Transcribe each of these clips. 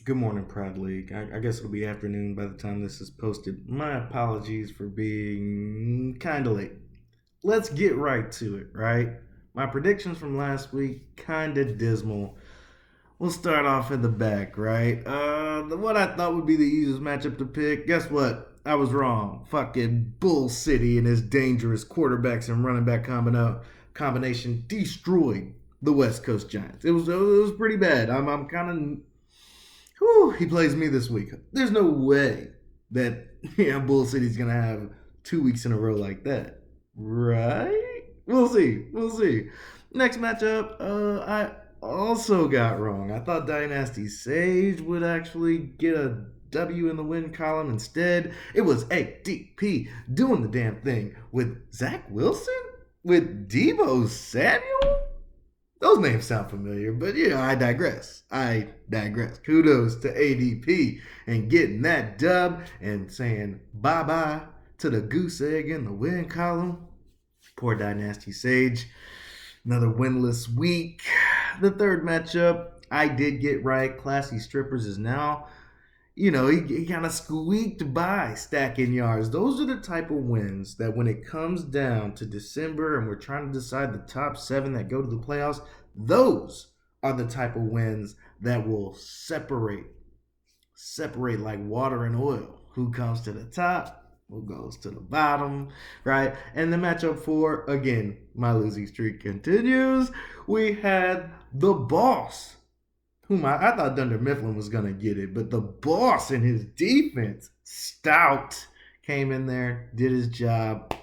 Good morning, Pride League. I guess it'll be afternoon by the time this is posted. My apologies for being kind of late. Let's get right to it, right? My predictions from last week, kind of dismal. We'll start off in the back, right? What I thought would be the easiest matchup to pick, guess what? I was wrong. Fucking Bull City and his dangerous quarterbacks and running back combination destroyed the West Coast Giants. It was pretty bad. I'm kind of he plays me this week. There's no way that Bull City's gonna have 2 weeks in a row like that, right? We'll see. We'll see. Next matchup, I also got wrong. I thought DieNasty Sage would actually get a W in the win column. Instead, it was ADP doing the damn thing with Zach Wilson, with Debo Samuel. Those names sound familiar, but I digress. Kudos to ADP and getting that dub and saying bye-bye to the goose egg in the win column. Poor DieNasty Sage. Another winless week. The third matchup, I did get right. Classy Strippers is now, he kind of squeaked by stacking yards. Those are the type of wins that when it comes down to December and we're trying to decide the top 7 that go to the playoffs, those are the type of wins that will separate like water and oil. Who comes to the top, who goes to the bottom, right? And the matchup 4, again, my losing streak continues. We had the boss, whom I thought Dunder Mifflin was going to get it, but the boss and his defense, Stout, came in there, did his job.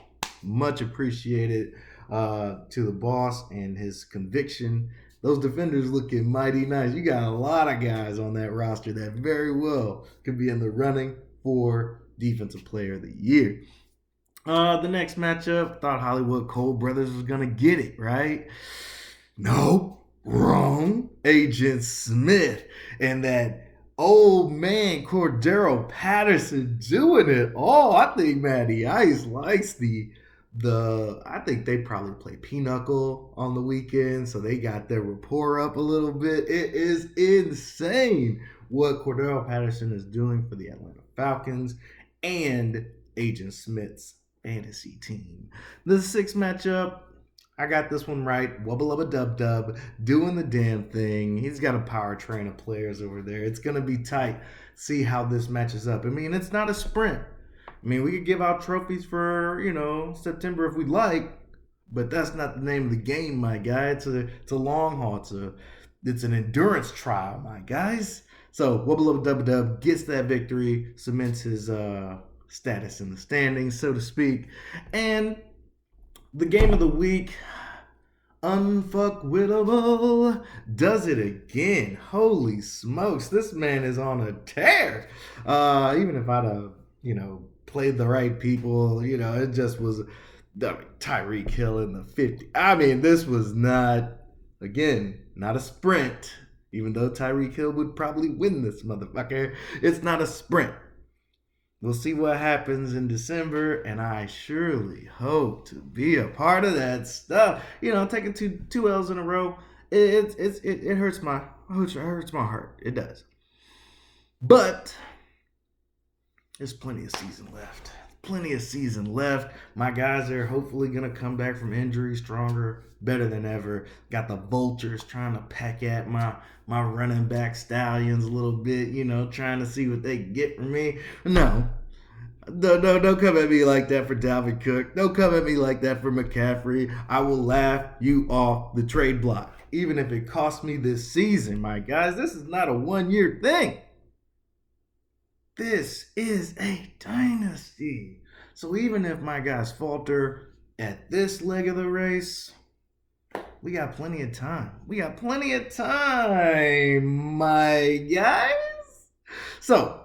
Much appreciated to the boss and his conviction. Those defenders looking mighty nice. You got a lot of guys on that roster that very well could be in the running for Defensive Player of the Year. The next matchup, thought Hollywood Cole Brothers was going to get it, right? No. Wrong. Agent Smith and that old man Cordero Patterson doing it all. I think Matty Ice likes I think they probably play Pinochle on the weekend, so they got their rapport up a little bit. It is insane what Cordero Patterson is doing for the Atlanta Falcons and Agent Smith's fantasy team. The sixth matchup, I got this one right. Wubba lubba dub dub, doing the damn thing. He's got a power train of players over there. It's going to be tight. See how this matches up. I mean, it's not a sprint. I mean, we could give out trophies for, September if we'd like, but that's not the name of the game, my guy. It's a long haul. It's an endurance trial, my guys. So, Wubba lubba dub dub gets that victory, cements his status in the standings, so to speak. And the game of the week, Unfuckwittable does it again. Holy smokes, this man is on a tear. Even if I'd have, played the right people, it just was Tyreek Hill in the 50. I mean, this was not a sprint, even though Tyreek Hill would probably win this motherfucker. It's not a sprint. We'll see what happens in December, and I surely hope to be a part of that stuff. Taking two L's in a row, it hurts my heart. It does. But there's plenty of season left. My guys are hopefully going to come back from injury stronger, better than ever. Got the vultures trying to peck at my running back stallions a little bit, trying to see what they can get from me. No, don't come at me like that for Dalvin Cook. Don't come at me like that for McCaffrey. I will laugh you off the trade block, even if it costs me this season, my guys. This is not a one-year thing. This is a dynasty. So even if my guys falter at this leg of the race, we got plenty of time. My guys. So,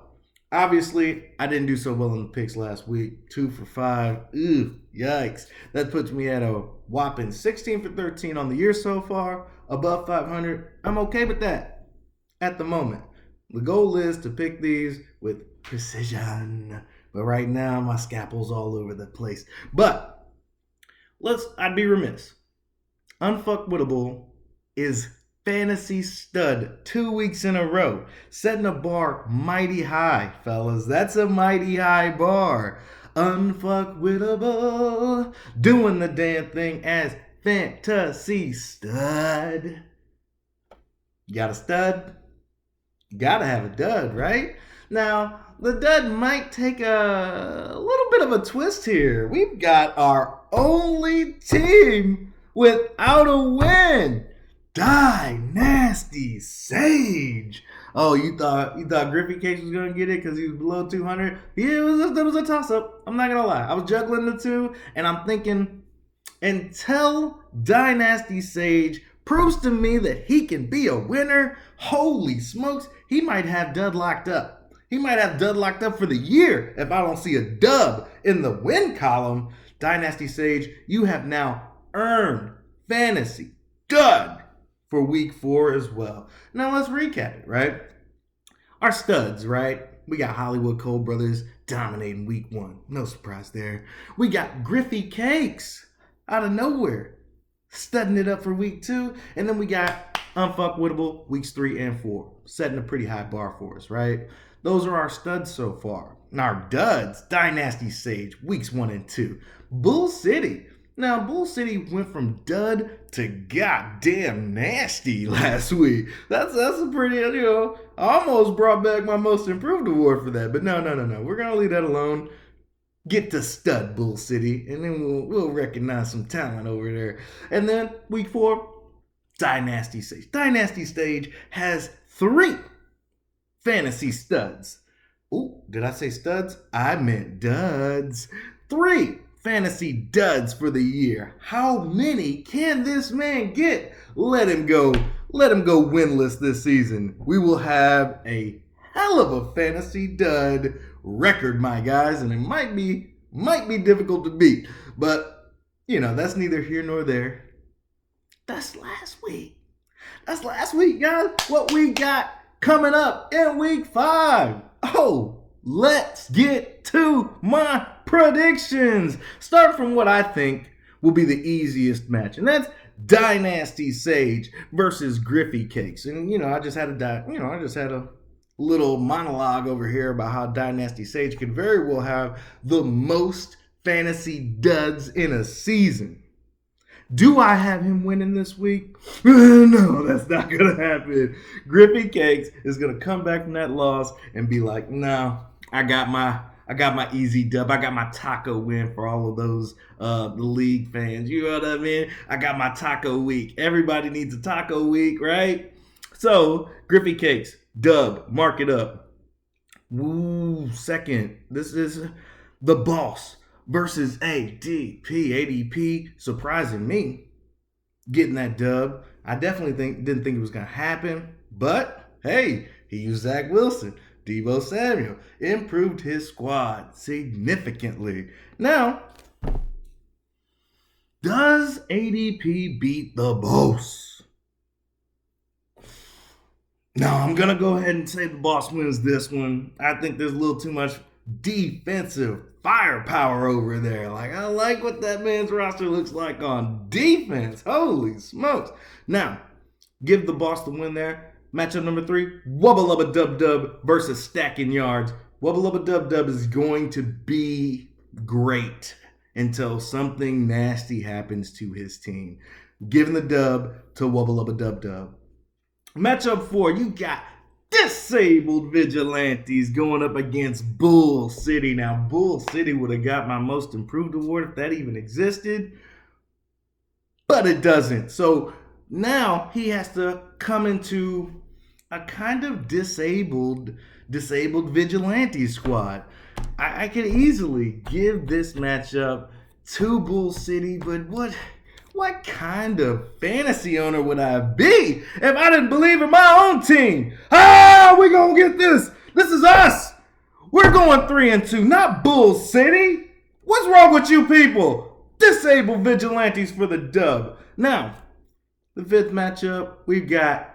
obviously, I didn't do so well in the picks last week. 2 for 5. Ew, yikes. That puts me at a whopping 16 for 13 on the year so far. Above 500. I'm okay with that at the moment. The goal is to pick these with precision. But right now, my scalpel's all over the place. But I'd be remiss. Unfuckwittable is fantasy stud 2 weeks in a row, setting a bar mighty high, fellas. That's a mighty high bar. Unfuckwittable, doing the damn thing as fantasy stud. You got a stud? You gotta have a dud, right? Now, the dud might take a little bit of a twist here. We've got our only team without a win. DieNasty Sage. Oh, you thought Griffey Case was gonna get it because he was below 200? Yeah, that was a toss-up. I'm not gonna lie. I was juggling the two, and I'm thinking, until DieNasty Sage proves to me that he can be a winner, holy smokes, he might have dud locked up. He might have dud locked up for the year if I don't see a dub in the win column. DieNasty Sage, you have now earned fantasy dud for week 4 as well. Now let's recap it, right? Our studs, right? We got Hollywood Cole Brothers dominating week 1. No surprise there. We got Griffey Cakes out of nowhere, studding it up for week 2. And then we got Unfuckwittable weeks 3 and 4, setting a pretty high bar for us, right? Those are our studs so far. And our duds, DieNasty Sage, weeks 1 and 2. Bull City. Now, Bull City went from dud to goddamn nasty last week. That's a pretty, I almost brought back my most improved award for that. But no. We're going to leave that alone. Get to stud, Bull City, and then we'll recognize some talent over there. And then week 4, DieNasty Sage. DieNasty Sage has 3 fantasy studs. Ooh, did I say studs? I meant duds. 3 fantasy duds for the year. How many can this man get? Let him go winless this season. We will have a hell of a fantasy dud record, my guys, and it might be difficult to beat. But, that's neither here nor there. That's last week. That's last week, guys. What we got coming up in week 5. Oh, let's get to my predictions. Start from what I think will be the easiest match, and that's DieNasty Sage versus Griffey Cakes. And I just had a little monologue over here about how DieNasty Sage could very well have the most fantasy duds in a season. Do I have him winning this week? No, that's not going to happen. Griffey Cakes is going to come back from that loss and be like, no, I got my easy dub. I got my taco win for all of those the league fans. You know what I mean? I got my taco week. Everybody needs a taco week, right? So, Griffey Cakes, dub, mark it up. Woo, second. This is the boss versus ADP. ADP surprising me getting that dub. I definitely didn't think it was going to happen. But, hey, he used Zach Wilson. Deebo Samuel improved his squad significantly. Now, does ADP beat the boss? No, I'm going to go ahead and say the boss wins this one. I think there's a little too much defensive firepower over there. I like what that man's roster looks like on defense. Holy smokes. Now, give the boss the win there. Matchup number 3, Wubba Lubba Dub Dub versus Stacking Yards. Wubba Lubba Dub Dub is going to be great until something nasty happens to his team. Giving the dub to Wubba Lubba Dub Dub. Matchup 4, you got Disabled Vigilantes going up against Bull City. Now, Bull City would have got my most improved award if that even existed, but it doesn't. So now he has to come into a kind of disabled vigilante squad. I could easily give this matchup to Bull City, but what kind of fantasy owner would I be if I didn't believe in my own team? We're going to get this. This is us. We're going 3-2, not Bull City. What's wrong with you people? Disabled Vigilantes for the dub. Now, the 5th matchup, we've got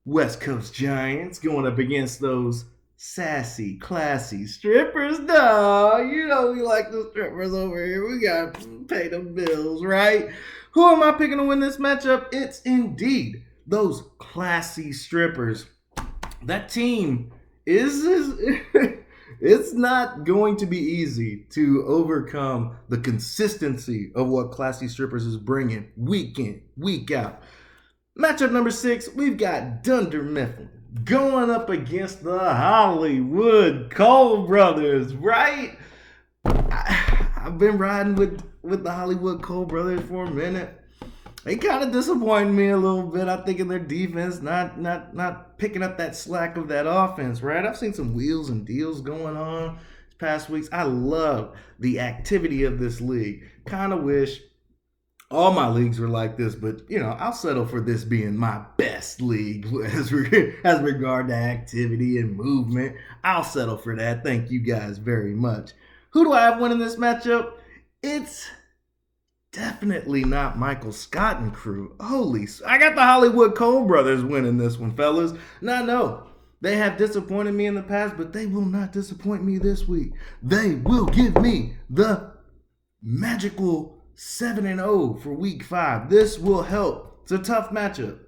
West Coast Giants going up against those sassy, classy strippers. No, we like the strippers over here. We got to pay them bills, right? Who am I picking to win this matchup? It's indeed those classy strippers. That team is it's not going to be easy to overcome the consistency of what Classy Strippers is bringing week in, week out. Matchup number 6, we've got Dunder Mifflin going up against the Hollywood Cole brothers, right? I've been riding with the Hollywood Cole brothers for a minute. They kind of disappointed me a little bit. I think in their defense, not picking up that slack of that offense, right? I've seen some wheels and deals going on these past weeks. I love the activity of this league. Kind of wish all my leagues were like this, but I'll settle for this being my best league as regard to activity and movement. I'll settle for that. Thank you guys very much. Who do I have winning this matchup? It's definitely not Michael Scott and crew. I got the Hollywood Cole brothers winning this one, fellas. No. They have disappointed me in the past, but they will not disappoint me this week. They will give me the magical 7-0 for week 5. This will help. It's a tough matchup,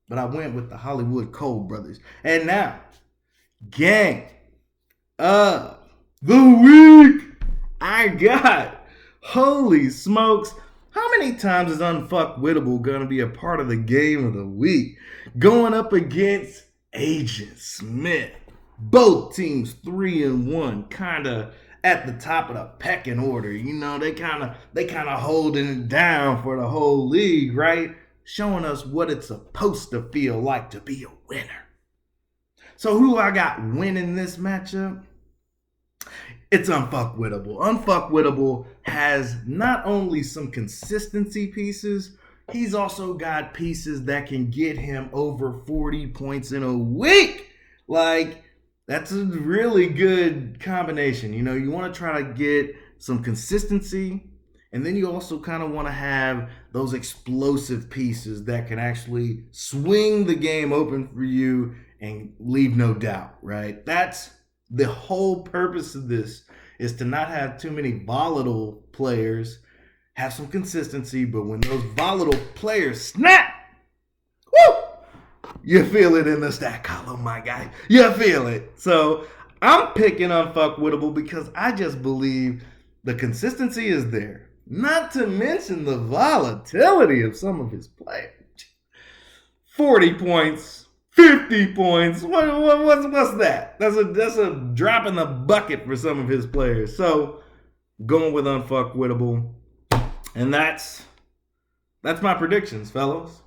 but I went with the Hollywood Cole brothers. And now, gang of the week, I got, holy smokes, how many times is Unfuckwittable going to be a part of the game of the week? Going up against Agent Smith. Both teams 3-1, kind of at the top of the pecking order. They kind of holding it down for the whole league, right? Showing us what it's supposed to feel like to be a winner. So who I got winning this matchup? It's Unfuckwittable. Unfuckwittable has not only some consistency pieces, he's also got pieces that can get him over 40 points in a week. That's a really good combination. You want to try to get some consistency, and then you also kind of want to have those explosive pieces that can actually swing the game open for you and leave no doubt, right? That's the whole purpose of this, is to not have too many volatile players, have some consistency, but when those volatile players snap, woo! You feel it in the stat column, my guy. You feel it. So I'm picking Unfuckwittable because I just believe the consistency is there. Not to mention the volatility of some of his players. 40 points, 50 points. What's that? That's a drop in the bucket for some of his players. So going with Unfuckwittable. And that's my predictions, fellas.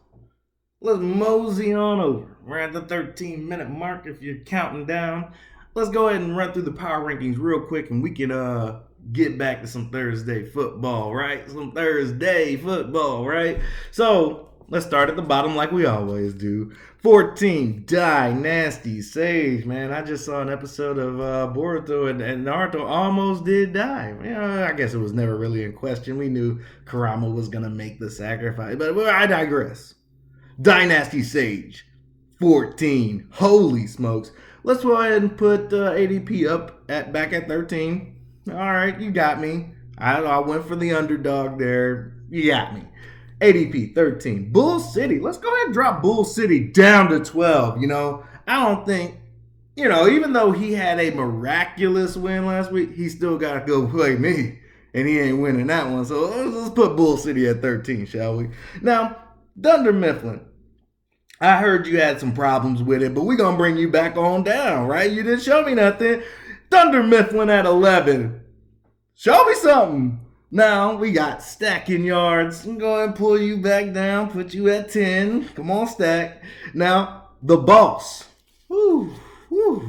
Let's mosey on over. We're at the 13-minute mark if you're counting down. Let's go ahead and run through the power rankings real quick, and we can get back to some Thursday football, right? So let's start at the bottom like we always do. 14, DieNasty Sage, man. I just saw an episode of Boruto, and Naruto almost did die. I guess it was never really in question. We knew Kurama was going to make the sacrifice, but I digress. DieNasty Sage, 14. Holy smokes. Let's go ahead and put ADP back at 13. All right, you got me. I went for the underdog there. You got me. ADP 13. Bull City. Let's go ahead and drop Bull City down to 12. I don't think, even though he had a miraculous win last week, he still got to go play me. And he ain't winning that one. So let's put Bull City at 13, shall we? Now, Dunder Mifflin. I heard you had some problems with it, but we're going to bring you back on down, right? You didn't show me nothing. Dunder Mifflin at 11. Show me something. Now, we got stacking yards. I'm going to pull you back down, put you at 10. Come on, stack. Now, the boss. The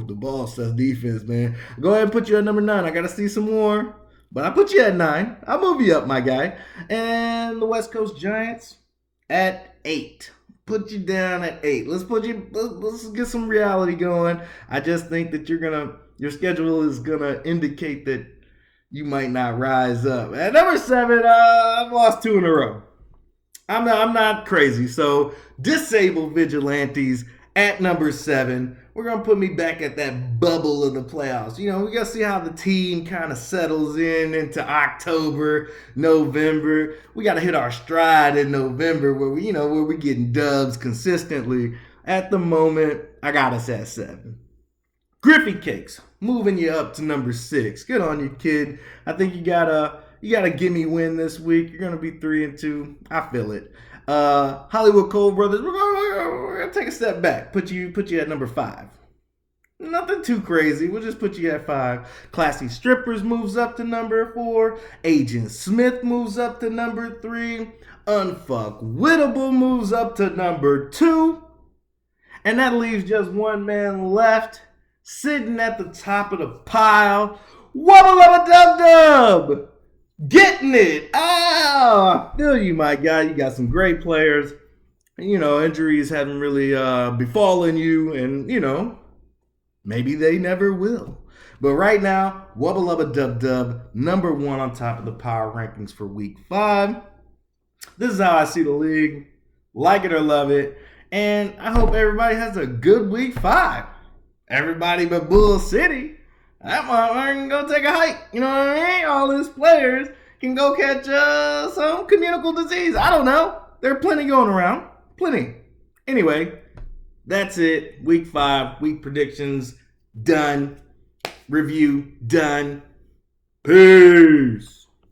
boss, that's defense, man. Go ahead and put you at number 9. I got to see some more. But I put you at 9. I'll move you up, my guy. And the West Coast Giants at 8. Put you down at 8. Let's get some reality going. I just think that your schedule is gonna indicate that you might not rise up. At number 7, I've lost 2 in a row. I'm not crazy. So Disabled Vigilantes at number 7. We're going to put me back at that bubble of the playoffs. We got to see how the team kind of settles into October, November. We got to hit our stride in November where we're getting dubs consistently. At the moment, I got us at 7. Griffey Cakes, moving you up to number 6. Good on you, kid. I think you got a gimme win this week. You're going to be 3-2. I feel it. Hollywood Cole Brothers, we're gonna take a step back. Put you at number 5. Nothing too crazy. We'll just put you at 5. Classy Strippers moves up to number 4. Agent Smith moves up to number 3. Unfuckwittable moves up to number 2. And that leaves just one man left, sitting at the top of the pile. Wubba Lubba Dub Dub! Getting it! I feel you, my guy. You got some great players. Injuries haven't really befallen you, and, maybe they never will. But right now, Wubba Lubba Dub Dub, number 1 on top of the power rankings for week 5. This is how I see the league. Like it or love it. And I hope everybody has a good week 5. Everybody but Bull City. That motherfucker can go take a hike. You know what I mean? All his players can go catch some communicable disease. I don't know. There are plenty going around. Plenty. Anyway, that's it. Week 5. Week predictions done. Review done. Peace.